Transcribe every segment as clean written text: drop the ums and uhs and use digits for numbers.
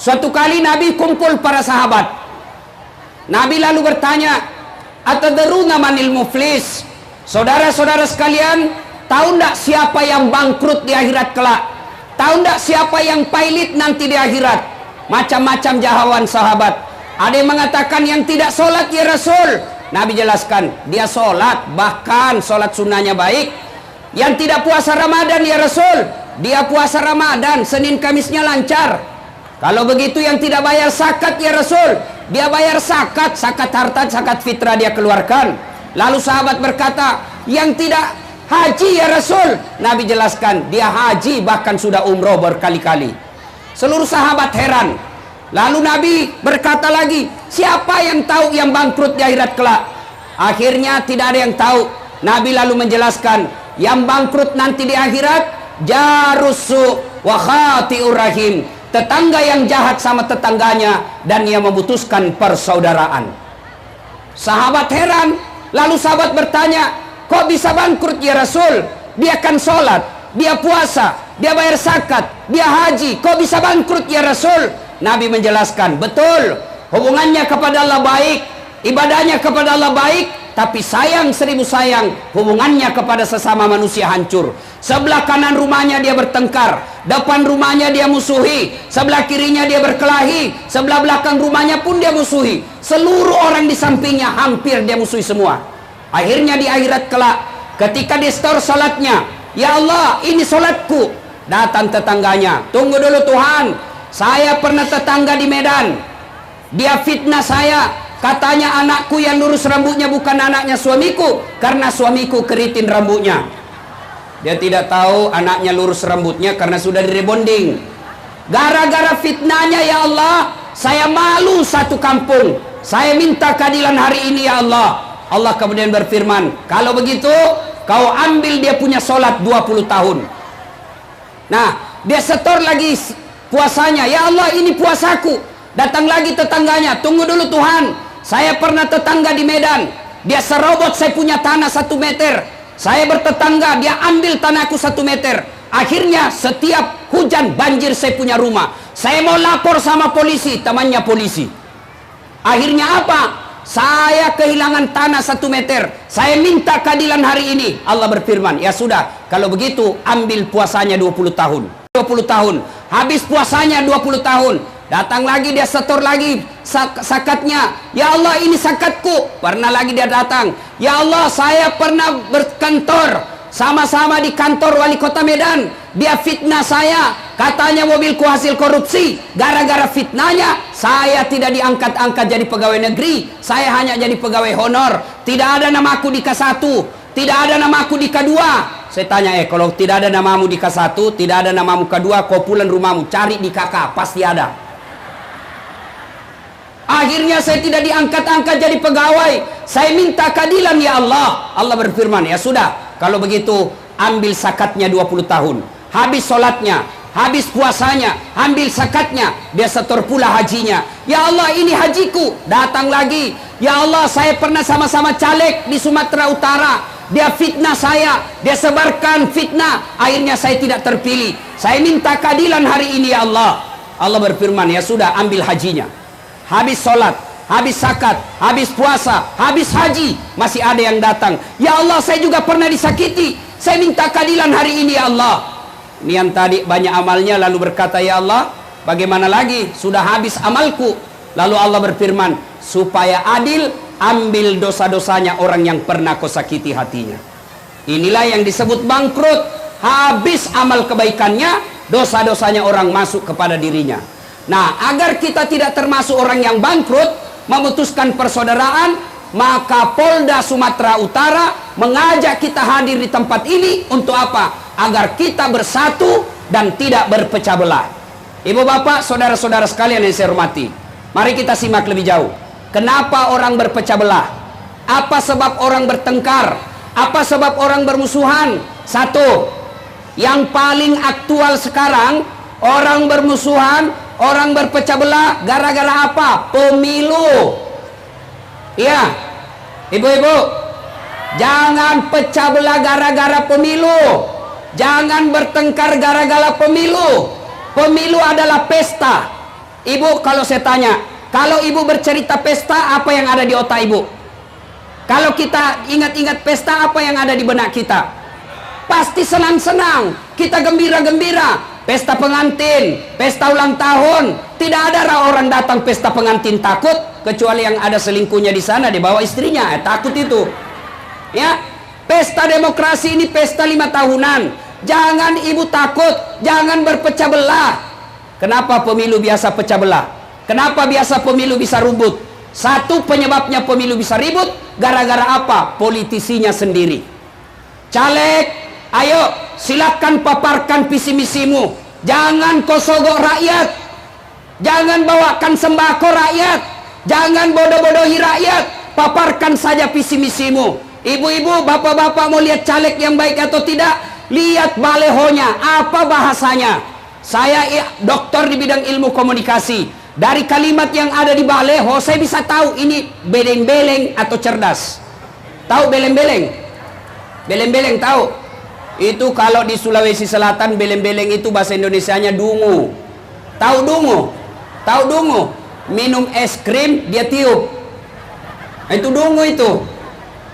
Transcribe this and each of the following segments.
Suatu kali Nabi kumpul para sahabat. Nabi lalu bertanya, "Atadruna manil muflis?" Saudara-saudara sekalian, tahu ndak siapa yang bangkrut di akhirat kelak? Tahu ndak siapa yang pailit nanti di akhirat? Macam-macam jawaban sahabat. Ada yang mengatakan yang tidak sholat ya Rasul. Nabi jelaskan, dia sholat, bahkan sholat sunnahnya baik. Yang tidak puasa Ramadan ya Rasul, dia puasa Ramadan, Senin Kamisnya lancar. Kalau begitu yang tidak bayar zakat ya Rasul, dia bayar zakat, zakat harta, zakat fitrah dia keluarkan. Lalu sahabat berkata, yang tidak haji ya Rasul, Nabi jelaskan, dia haji bahkan sudah umroh berkali-kali. Seluruh sahabat heran. Lalu Nabi berkata lagi, siapa yang tahu yang bangkrut di akhirat kelak? Akhirnya tidak ada yang tahu. Nabi lalu menjelaskan, yang bangkrut nanti di akhirat, jarusu wa khati'ur rahim, tetangga yang jahat sama tetangganya dan ia memutuskan persaudaraan. Sahabat heran. Lalu sahabat bertanya, kok bisa bangkrut ya Rasul? Dia kan sholat, dia puasa, dia bayar zakat, dia haji, kok bisa bangkrut ya Rasul? Nabi menjelaskan, betul, hubungannya kepada Allah baik, ibadahnya kepada Allah baik, tapi sayang 1000 sayang, hubungannya kepada sesama manusia hancur. Sebelah kanan rumahnya dia bertengkar, depan rumahnya dia musuhi, sebelah kirinya dia berkelahi, sebelah belakang rumahnya pun dia musuhi, seluruh orang di sampingnya hampir dia musuhi semua. Akhirnya di akhirat kelak, ketika di store salatnya, ya Allah ini salatku, datang tetangganya, tunggu dulu Tuhan, saya pernah tetangga di Medan, dia fitnah saya, katanya anakku yang lurus rambutnya bukan anaknya suamiku, karena suamiku keritin rambutnya. Dia tidak tahu anaknya lurus rambutnya karena sudah direbonding. Gara-gara fitnahnya ya Allah, saya malu satu kampung. Saya minta keadilan hari ini ya Allah. Allah kemudian berfirman, kalau begitu kau ambil dia punya sholat 20 tahun. Nah, dia setor lagi puasanya. Ya Allah ini puasaku. Datang lagi tetangganya, tunggu dulu Tuhan, saya pernah tetangga di Medan, dia serobot saya punya tanah 1 meter. Saya bertetangga, dia ambil tanahku 1 meter. Akhirnya setiap hujan banjir saya punya rumah. Saya mau lapor sama polisi, temannya polisi. Akhirnya apa? Saya kehilangan tanah 1 meter. Saya minta keadilan hari ini. Allah berfirman, ya sudah, kalau begitu ambil puasanya 20 tahun. 20 tahun. Habis puasanya 20 tahun. Datang lagi dia setor lagi zakatnya. Ya Allah ini zakatku. Pernah lagi dia datang. Ya Allah saya pernah berkantor sama-sama di kantor wali kota Medan. Dia fitnah saya. Katanya mobilku hasil korupsi. Gara-gara fitnahnya saya tidak diangkat-angkat jadi pegawai negeri. Saya hanya jadi pegawai honor. Tidak ada namaku di K1. Tidak ada namaku di K2. Saya tanya, kalau tidak ada namamu di K1, tidak ada namamu K2, kau pulang rumahmu, cari di KK, pasti ada. Akhirnya saya tidak diangkat-angkat jadi pegawai. Saya minta keadilan ya Allah. Allah berfirman, ya sudah, kalau begitu ambil zakatnya 20 tahun. Habis sholatnya, habis puasanya, ambil zakatnya. Dia setor pula hajinya. Ya Allah ini hajiku. Datang lagi. Ya Allah saya pernah sama-sama caleg di Sumatera Utara. Dia fitnah saya, dia sebarkan fitnah. Akhirnya saya tidak terpilih. Saya minta keadilan hari ini ya Allah. Allah berfirman, ya sudah ambil hajinya. Habis sholat, habis zakat, habis puasa, habis haji, masih ada yang datang. Ya Allah saya juga pernah disakiti. Saya minta keadilan hari ini ya Allah. Ini yang tadi banyak amalnya lalu berkata, ya Allah bagaimana lagi, sudah habis amalku. Lalu Allah berfirman, supaya adil, ambil dosa-dosanya orang yang pernah kau sakiti hatinya. Inilah yang disebut bangkrut. Habis amal kebaikannya, dosa-dosanya orang masuk kepada dirinya. Nah, agar kita tidak termasuk orang yang bangkrut, memutuskan persaudaraan, maka Polda Sumatera Utara mengajak kita hadir di tempat ini untuk apa? Agar kita bersatu dan tidak berpecah belah. Ibu bapak, saudara-saudara sekalian yang saya hormati, mari kita simak lebih jauh. Kenapa orang berpecah belah? Apa sebab orang bertengkar? Apa sebab orang bermusuhan? Satu, yang paling aktual sekarang, orang bermusuhan, orang berpecah belah gara-gara apa? Pemilu. Iya, ibu-ibu, jangan pecah belah gara-gara pemilu. Jangan bertengkar gara-gara pemilu. Pemilu adalah pesta. Ibu, kalau saya tanya, kalau ibu bercerita pesta, apa yang ada di otak ibu? Kalau kita ingat-ingat pesta, apa yang ada di benak kita? Pasti senang-senang, kita gembira-gembira. Pesta pengantin, pesta ulang tahun, tidak ada orang datang pesta pengantin takut, kecuali yang ada selingkuhnya di sana, dibawa istrinya, takut itu. Ya, pesta demokrasi ini pesta 5 tahunan. Jangan ibu takut, jangan berpecah belah. Kenapa pemilu biasa pecah belah? Kenapa biasa pemilu bisa ribut? Satu penyebabnya pemilu bisa ribut, gara-gara apa? Politisinya sendiri. Caleg, ayo silakan paparkan visi misimu. Jangan kau sogok rakyat. Jangan bawakan sembako rakyat. Jangan bodoh-bodohi rakyat. Paparkan saja visi misimu. Ibu-ibu, bapak-bapak mau lihat caleg yang baik atau tidak? Lihat balehonya, apa bahasanya. Saya doktor di bidang ilmu komunikasi. Dari kalimat yang ada di baleho, saya bisa tahu ini beleng-beleng atau cerdas. Tahu beleng-beleng? Beleng-beleng tahu? Itu kalau di Sulawesi Selatan, beleng-beleng itu bahasa Indonesianya dungu. Tahu dungu? Tahu dungu? Minum es krim, dia tiup. Itu dungu itu.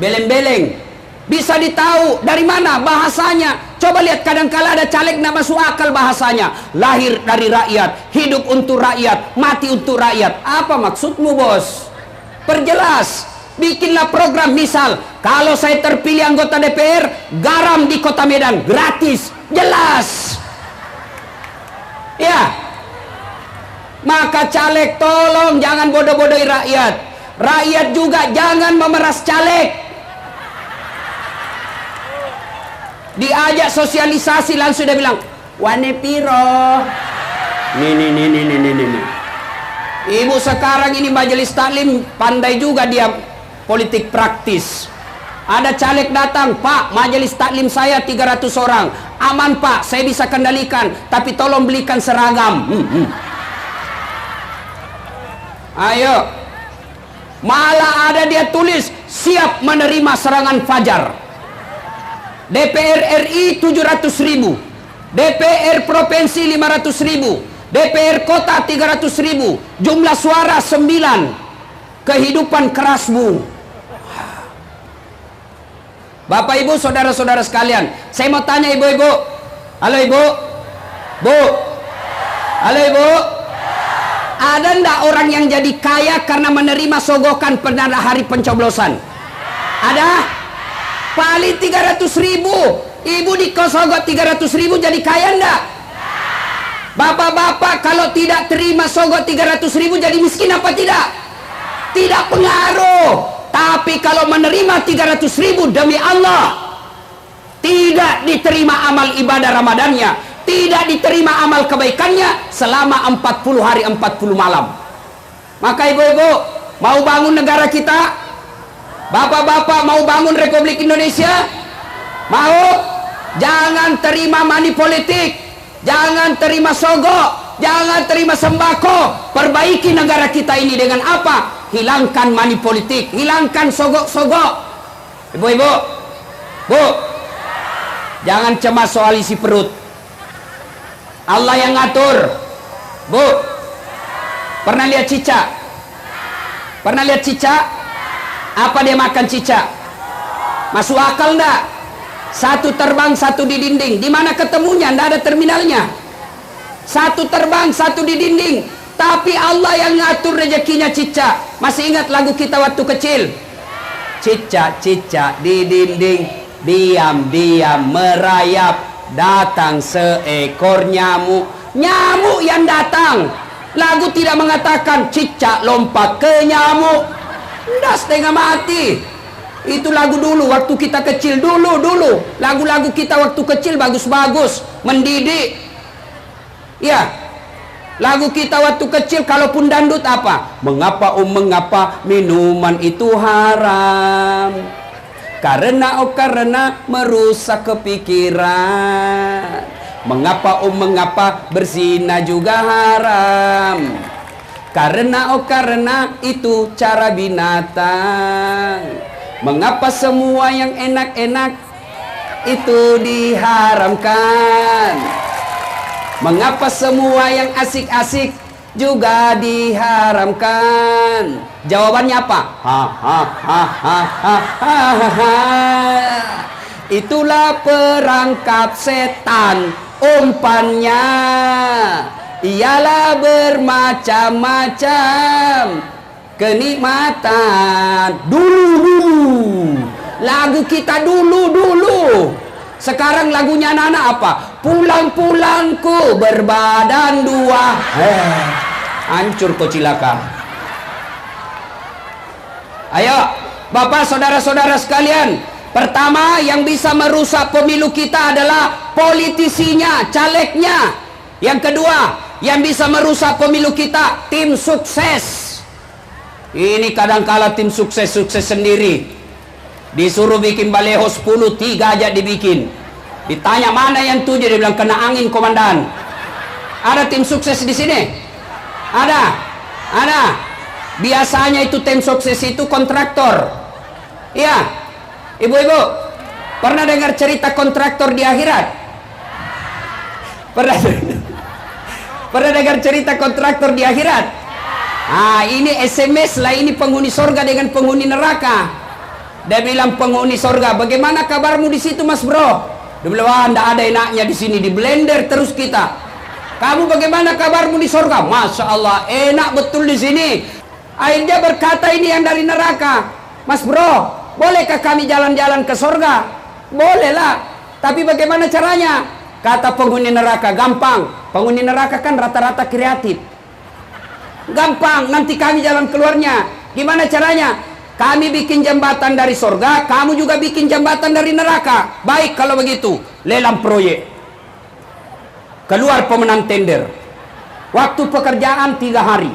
Beleng-beleng. Bisa ditahu dari mana bahasanya. Coba lihat, kadang-kala ada caleg nggak masuk akal bahasanya. Lahir dari rakyat, hidup untuk rakyat, mati untuk rakyat. Apa maksudmu, bos? Perjelas. Bikinlah program, misal kalau saya terpilih anggota DPR, garam di Kota Medan gratis, jelas. Ya. Maka caleg tolong jangan bodoh-bodohi rakyat. Rakyat juga jangan memeras caleg. Diajak sosialisasi langsung dia bilang, "Wane piro?" Nih. Ibu sekarang ini majelis taklim pandai juga dia politik praktis. Ada caleg datang, "Pak, majelis taklim saya 300 orang. Aman, Pak, saya bisa kendalikan, tapi tolong belikan seragam." Ayo. Malah ada dia tulis, "Siap menerima serangan fajar." DPR RI 700.000, DPR Provinsi 500.000, DPR Kota 300.000, jumlah suara 9. Kehidupan kerasmu. Bapak Ibu, saudara-saudara sekalian, saya mau tanya ibu-ibu. Halo ibu? Bu? Halo ibu? Ada ndak orang yang jadi kaya karena menerima sogokan pada hari pencoblosan? Ada? Paling 300.000. Ibu dikosogok 300.000 jadi kaya enggak? Bapak-bapak kalau tidak terima sogok 300.000 jadi miskin apa tidak? Tidak pengaruh. Tapi kalau menerima 300.000 demi Allah, tidak diterima amal ibadah Ramadannya, tidak diterima amal kebaikannya selama 40 hari 40 malam. Maka ibu-ibu mau bangun negara kita? Bapak-bapak mau bangun Republik Indonesia? Mau? Jangan terima money politik, jangan terima sogok, jangan terima sembako. Perbaiki negara kita ini dengan apa? Hilangkan money politik, hilangkan sogok-sogok. Ibu-ibu, bu, jangan cemas soal isi perut. Allah yang ngatur. Bu, pernah lihat cicak? Pernah lihat cicak? Apa dia makan cicak? Masuk akal enggak? Satu terbang, satu di dinding. Di mana ketemunya? Enggak ada terminalnya. Satu terbang, satu di dinding. Tapi Allah yang ngatur rezekinya cicak. Masih ingat lagu kita waktu kecil? Cicak-cicak di dinding, diam-diam merayap, datang seekor nyamuk. Nyamuk yang datang. Lagu tidak mengatakan cicak lompat ke nyamuk. Udah setengah mati. Itu lagu dulu waktu kita kecil. Dulu lagu-lagu kita waktu kecil bagus-bagus, mendidik. Ya, lagu kita waktu kecil kalaupun dandut apa? Mengapa mengapa minuman itu haram? Karena merusak kepikiran. Mengapa mengapa juga haram? Karena itu cara binatang. Mengapa semua yang enak-enak itu diharamkan? Mengapa semua yang asik-asik juga diharamkan. Jawabannya apa? Ha ha ha ha ha ha ha. Itulah perangkap setan, umpannya ialah bermacam-macam kenikmatan. Dulu lagu kita dulu. Sekarang lagunya anak-anak apa? Pulang-pulangku berbadan dua. Hancur kau cilaka. Ayo Bapak saudara-saudara sekalian, pertama yang bisa merusak pemilu kita adalah politisinya, calegnya. Yang kedua yang bisa merusak pemilu kita, tim sukses. Ini kadang-kala tim sukses sendiri. Disuruh bikin baleho 10, 3 aja dibikin. Ditanya mana yang 7, dia bilang kena angin komandan. Ada tim sukses di sini? Ada. Biasanya itu tim sukses itu kontraktor. Iya. Ibu-ibu, pernah dengar cerita kontraktor di akhirat? Pernah dengar cerita kontraktor di akhirat? Ini SMS lah, ini penghuni sorga dengan penghuni neraka. Dia bilang penghuni sorga, bagaimana kabarmu di situ mas bro? Dia bilang, nggak ada enaknya di sini, di blender terus kita. Kamu bagaimana kabarmu di sorga? Masya Allah, enak betul di sini. Akhirnya berkata ini yang dari neraka, mas bro, bolehkah kami jalan-jalan ke sorga? Boleh lah, tapi bagaimana caranya? Kata penghuni neraka, gampang. Penghuni neraka kan rata-rata kreatif. Gampang, nanti kami jalan keluarnya. Gimana caranya? Kami bikin jembatan dari sorga, kamu juga bikin jembatan dari neraka. Baik kalau begitu, lelang proyek. Keluar pemenang tender. Waktu pekerjaan 3 hari.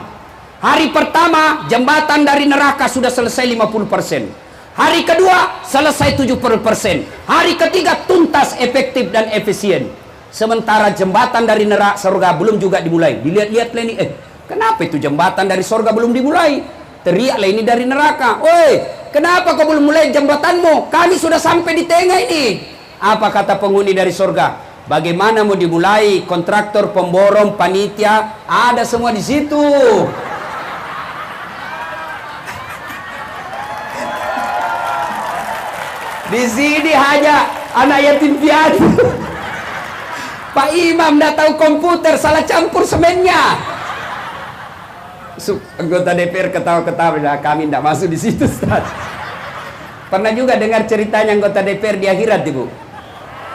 Hari pertama, jembatan dari neraka sudah selesai 50%. Hari kedua, selesai 70%. Hari ketiga, tuntas, efektif, dan efisien. Sementara jembatan dari neraka sorga belum juga dimulai. Dilihat-lihat lah ini, kenapa itu jembatan dari sorga belum dimulai? Teriaklah ini dari neraka, woi, kenapa kau belum mulai jembatanmu? Kami sudah sampai di tengah ini. Apa kata penghuni dari sorga? Bagaimana mau dimulai? Kontraktor, pemborong, panitia, ada semua di situ. Di sini hanya anak yatim piatu. Pak Imam dah tahu komputer, salah campur semennya. Anggota DPR ketawa-ketawa, kami tidak masuk di situ, Ustaz. Pernah juga dengar ceritanya anggota DPR di akhirat, Ibu?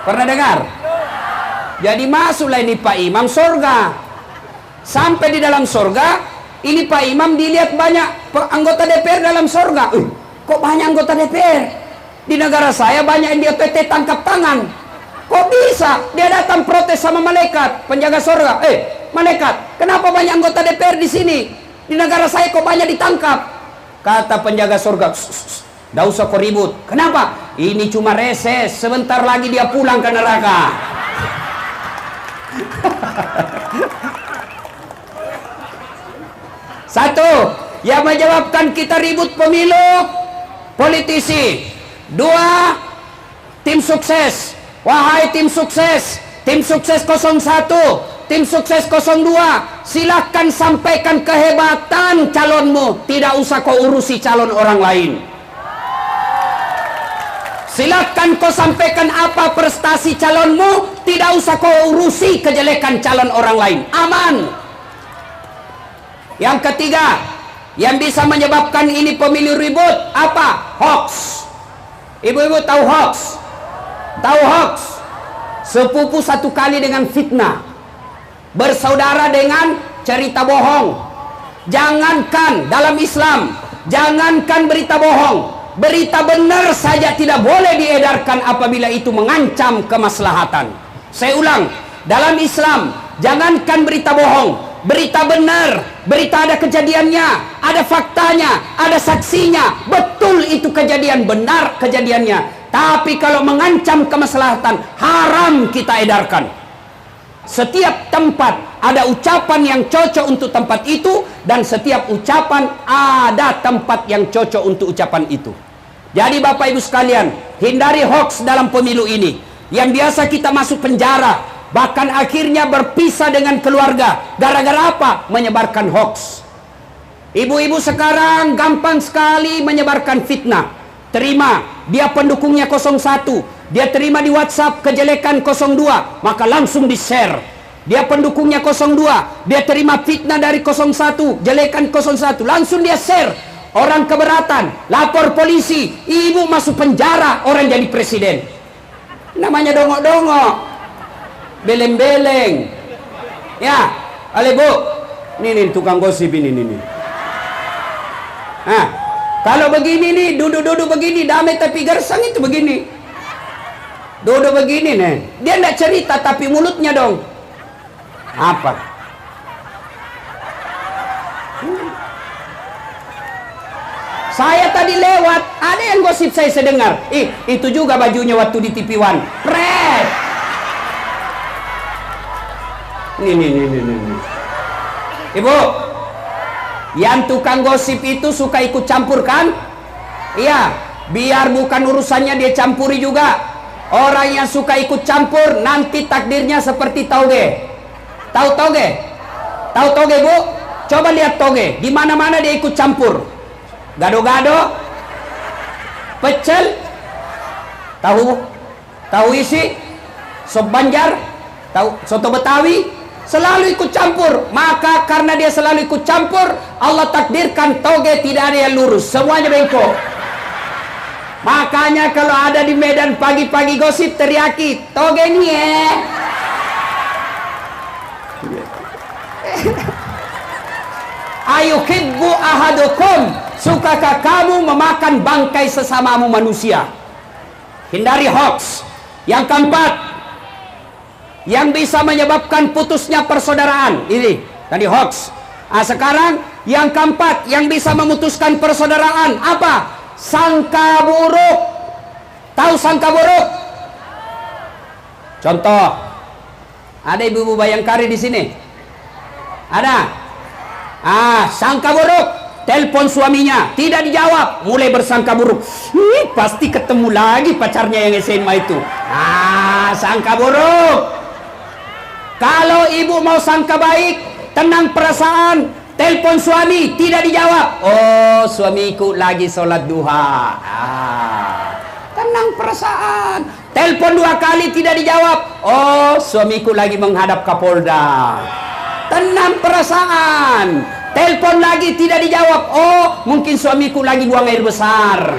Pernah dengar? Jadi masuklah ini Pak Imam sorga. Sampai di dalam sorga, ini Pak Imam dilihat banyak anggota DPR dalam sorga. Kok banyak anggota DPR? Di negara saya banyak yang DPT tangkap tangan. Kok bisa? Dia datang protes sama malaikat, penjaga sorga. Malaikat, kenapa banyak anggota DPR di sini? Di negara saya kok banyak ditangkap? Kata penjaga surga, "Nggak usah kau ribut." Kenapa? Ini cuma reses, sebentar lagi dia pulang ke neraka. Satu, yang menyebabkan kita ribut pemilu, politisi. Dua, tim sukses. Wahai tim sukses 01, tim sukses 02, silahkan sampaikan kehebatan calonmu, tidak usah kau urusi calon orang lain. Silahkan kau sampaikan apa prestasi calonmu, tidak usah kau urusi kejelekan calon orang lain. Aman. Yang ketiga, yang bisa menyebabkan ini pemilu ribut, apa? Hoax. Ibu-ibu tahu hoax? Tahu hoax? Sepupu satu kali dengan fitnah, bersaudara dengan cerita bohong. Jangankan dalam Islam, jangankan berita bohong, berita benar saja tidak boleh diedarkan apabila itu mengancam kemaslahatan. Saya ulang, dalam Islam jangankan berita bohong, berita benar, berita ada kejadiannya, ada faktanya, ada saksinya, betul itu kejadian, benar kejadiannya. Tapi kalau mengancam kemaslahatan, haram kita edarkan. Setiap tempat ada ucapan yang cocok untuk tempat itu, dan setiap ucapan ada tempat yang cocok untuk ucapan itu. Jadi Bapak Ibu sekalian, hindari hoax dalam pemilu ini. Yang biasa kita masuk penjara, Bahkan akhirnya berpisah dengan keluarga. Gara-gara apa? Menyebarkan hoax. Ibu-ibu sekarang gampang sekali menyebarkan fitnah. Terima, dia pendukungnya 01. Dia terima di WhatsApp kejelekan 02, maka langsung di-share. Dia pendukungnya 02, dia terima fitnah dari 01, jelekan 01, langsung dia share. Orang keberatan, lapor polisi, ibu masuk penjara, orang jadi presiden. Namanya dongok-dongok, beleng-beleng. Ya, ale bu, ini tukang gosip ini. Nah, kalau begini nih, duduk-duduk begini, damai tapi gersang itu begini. Duduk begini nih, dia enggak cerita tapi mulutnya dong. Apa? Saya tadi lewat, ada yang gosip saya sedengar. Itu juga bajunya waktu di TV One. Pret. Nih. Ibu, yang tukang gosip itu suka ikut campur kan? Iya, biar bukan urusannya dia campuri juga. Orang yang suka ikut campur nanti takdirnya seperti toge. Tahu toge? Tahu toge, Bu? Coba lihat toge. Di mana-mana dia ikut campur. Gado-gado, pecel, tahu isi, sop Banjar, tahu soto Betawi, selalu ikut campur. Maka karena dia selalu ikut campur, Allah takdirkan toge tidak ada yang lurus, semuanya bengkok. Makanya kalau ada di Medan pagi-pagi gosip teriaki, toge nih ya. Ayuhibbu ahadukum, sukakah kamu memakan bangkai sesamamu manusia? Hindari hoax. Yang keempat, yang bisa menyebabkan putusnya persaudaraan, ini tadi hoax. Sekarang yang keempat yang bisa memutuskan persaudaraan apa? Sangka buruk. Tahu sangka buruk? Contoh, ada ibu-ibu Bayangkari di sini? Ada? Sangka buruk. Telepon suaminya, tidak dijawab, mulai bersangka buruk. Pasti ketemu lagi pacarnya yang SMA itu. Sangka buruk. Kalau ibu mau sangka baik, tenang perasaan. Telepon suami tidak dijawab. Oh, suamiku lagi sholat duha. Tenang perasaan. Telepon 2 kali tidak dijawab. Oh, suamiku lagi menghadap Kapolda. Tenang perasaan. Telepon lagi tidak dijawab. Oh, mungkin suamiku lagi buang air besar.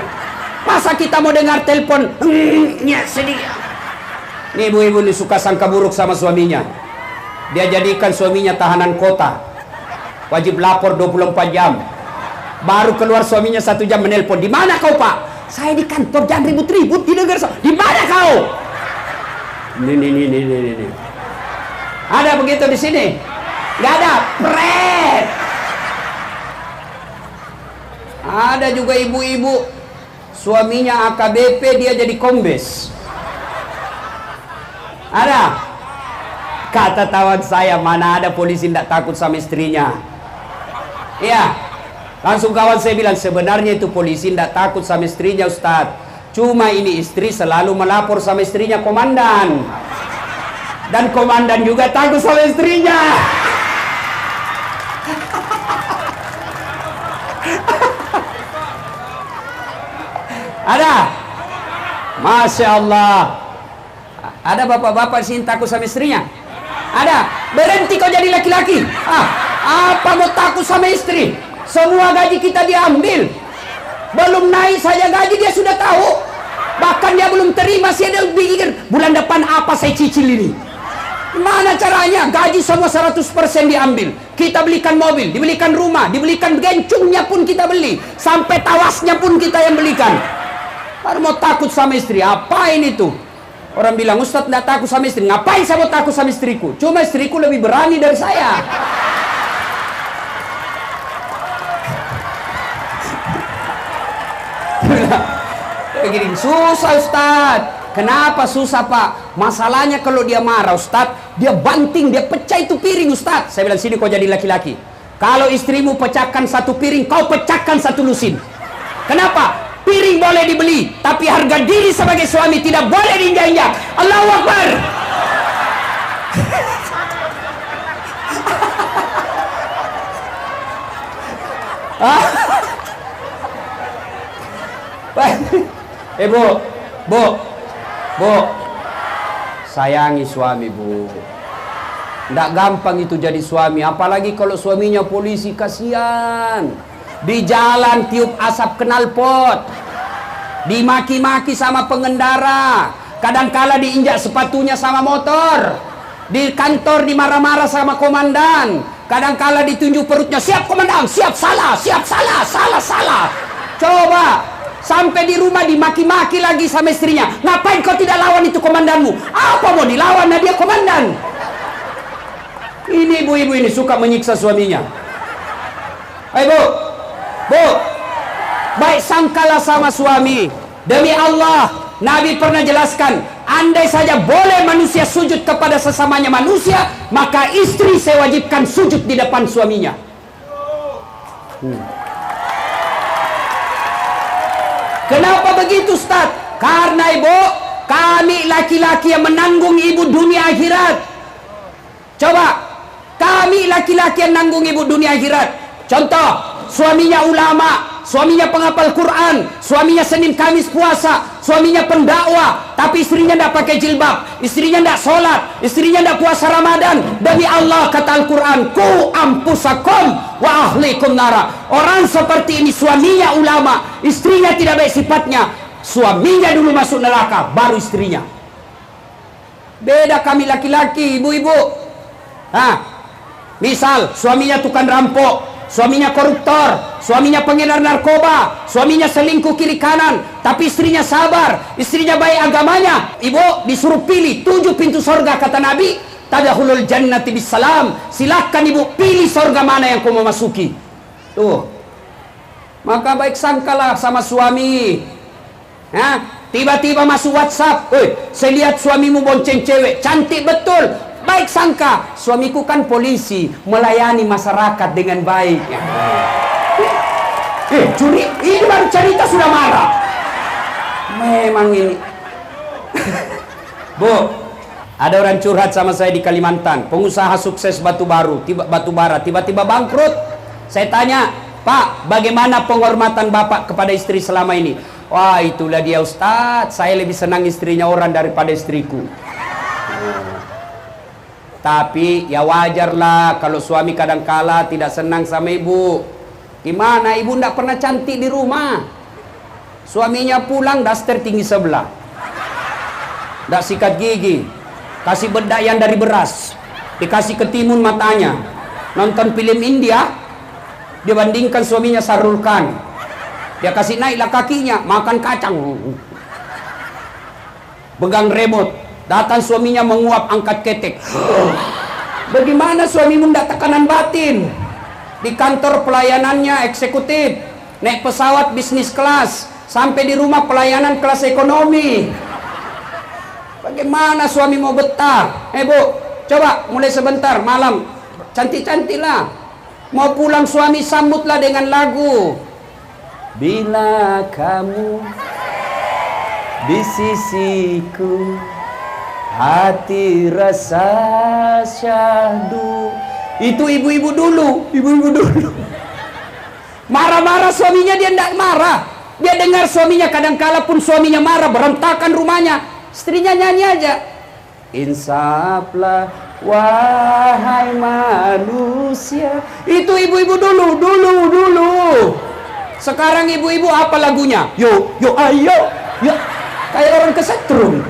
Masa kita mau dengar telepon? Sedih. Nih ibu-ibu ini suka sangka buruk sama suaminya. Dia jadikan suaminya tahanan kota. Wajib lapor 24 jam. Baru keluar suaminya 1 jam menelpon. Di mana kau, Pak? Saya di kantor, jangan ribut-ribut di negara. Di mana kau? Ini. Ada begitu di sini? Nggak ada. Pret. Ada juga ibu-ibu suaminya AKBP, dia jadi kombes. Ada? Kata tawan saya, mana ada polisi tidak takut sama istrinya. Iya, langsung kawan saya bilang, sebenarnya itu polisi tidak takut sama istrinya, Ustadz. Cuma ini istri selalu melapor sama istrinya komandan. Dan komandan juga takut sama istrinya. Ada? Masya Allah. Ada bapak-bapak sini takut sama istrinya? Ada? Berhenti kau jadi laki-laki. Apa mau takut sama istri? Semua gaji kita diambil. Belum naik saja gaji dia sudah tahu. Bahkan dia belum terima sih, dia pikir bulan depan apa saya cicil ini. Mana caranya? Gaji semua 100% diambil. Kita belikan mobil, dibelikan rumah, dibelikan gencungnya pun kita beli. Sampai tawasnya pun kita yang belikan. Baru mau takut sama istri. Apa ini tuh? Orang bilang, Ustadz tidak takut sama istri. Ngapain saya mau takut sama istriku? Cuma istriku lebih berani dari saya. Begini, susah Ustadz. Kenapa susah Pak? Masalahnya kalau dia marah Ustadz, dia banting, dia pecah itu piring Ustadz. Saya bilang, sini kau jadi laki-laki. Kalau istrimu pecahkan 1 piring, kau pecahkan 1 lusin. Kenapa? Piring boleh dibeli, tapi harga diri sebagai suami tidak boleh diinjak-injak. Allahu Akbar. Ah. Bu, bu, bu, sayangi suami, bu. Nggak gampang itu jadi suami, apalagi kalau suaminya polisi, kasihan. Di jalan tiup asap knalpot, dimaki-maki sama pengendara, kadangkala diinjak sepatunya sama motor, di kantor dimarah-marah sama komandan, kadangkala ditunjuk perutnya, siap komandan, siap salah, salah. Coba sampai di rumah dimaki-maki lagi sama istrinya, ngapain kau tidak lawan itu komandanmu? Apa mau dilawan? Nah, dia komandan. Ini ibu-ibu ini suka menyiksa suaminya. Ayo bu, baik sangkalah sama suami. Demi Allah, Nabi pernah jelaskan, andai saja boleh manusia sujud kepada sesamanya manusia, maka istri saya wajibkan sujud di depan suaminya. Kenapa begitu, Ustaz? Karena ibu, kami laki-laki yang menanggung ibu dunia akhirat. Coba, kami laki-laki yang nanggung ibu dunia akhirat. Contoh, suaminya ulama, suaminya penghafal Quran, suaminya Senin Kamis puasa, suaminya pendakwah, tapi istrinya tidak pakai jilbab, istrinya tidak sholat, istrinya tidak puasa Ramadan. Demi Allah, kata Al-Quran, ku ampusakum wa ahlikum nara. Orang seperti ini suaminya ulama, istrinya tidak baik sifatnya, suaminya dulu masuk neraka, baru istrinya. Beda kami laki-laki, ibu-ibu. Misal suaminya tukang rampok, suaminya koruptor, suaminya pengedar narkoba, suaminya selingkuh kiri kanan, tapi istrinya sabar, istrinya baik agamanya. Ibu disuruh pilih 7 pintu sorga, kata Nabi, tadkhulul jannati bisalam. Silakan ibu pilih sorga mana yang kau mau masuki. Tuh. Maka baik sangkalah sama suami. Tiba-tiba masuk WhatsApp, saya lihat suamimu bonceng cewek, cantik betul. Baik sangka, suamiku kan polisi, melayani masyarakat dengan baik. Curi, ini baru cerita sudah marah. Memang ini. Bu, ada orang curhat sama saya di Kalimantan, pengusaha sukses batu bara, tiba-tiba bangkrut. Saya tanya, Pak, bagaimana penghormatan Bapak kepada istri selama ini? Wah, itulah dia Ustadz, saya lebih senang istrinya orang daripada istriku. Tapi ya wajarlah kalau suami kadangkala tidak senang sama ibu. Gimana, ibu tidak pernah cantik di rumah. Suaminya pulang daster tinggi sebelah, tidak sikat gigi, kasih bedak yang dari beras, dikasih ketimun matanya, nonton film India, dia bandingkan suaminya Shahrukh Khan, dia kasih naiklah kakinya, makan kacang, pegang remote. Datang suaminya menguap, angkat ketek. Bagaimana suamimu tidak tekanan batin? Di kantor pelayanannya eksekutif, naik pesawat bisnis kelas, sampai di rumah pelayanan kelas ekonomi. Bagaimana suami mau betah? Bu, coba mulai sebentar malam, cantik-cantiklah. Mau pulang suami sambutlah dengan lagu Bila Kamu di Sisiku, hati rasa syahdu. Itu ibu-ibu dulu, marah-marah suaminya dia tidak marah. Dia dengar suaminya, kadangkala pun suaminya marah, berantakan rumahnya, istrinya nyanyi aja, insaflah wahai manusia. Itu ibu-ibu dulu. Sekarang ibu-ibu apa lagunya? Yo ayo, kayak orang kesetrum.